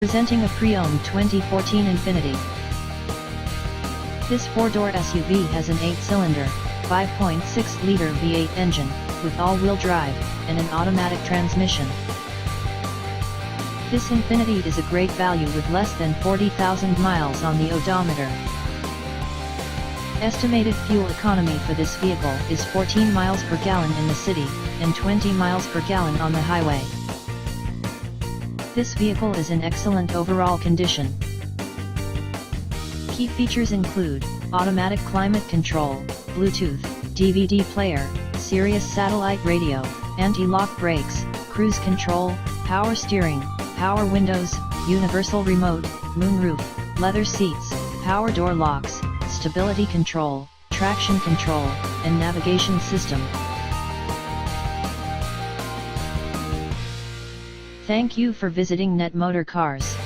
Presenting a pre-owned 2014 Infiniti. This 4-door SUV has an 8-cylinder, 5.6-liter V8 engine, with all-wheel drive, and an automatic transmission. This Infiniti is a great value with less than 40,000 miles on the odometer. Estimated fuel economy for this vehicle is 14 miles per gallon in the city, and 20 miles per gallon on the highway. This vehicle is in excellent overall condition. Key features include automatic climate control, Bluetooth, DVD player, Sirius satellite radio, anti-lock brakes, cruise control, power steering, power windows, universal remote, moonroof, leather seats, power door locks, stability control, traction control, and navigation system. Thank you for visiting Motorcars.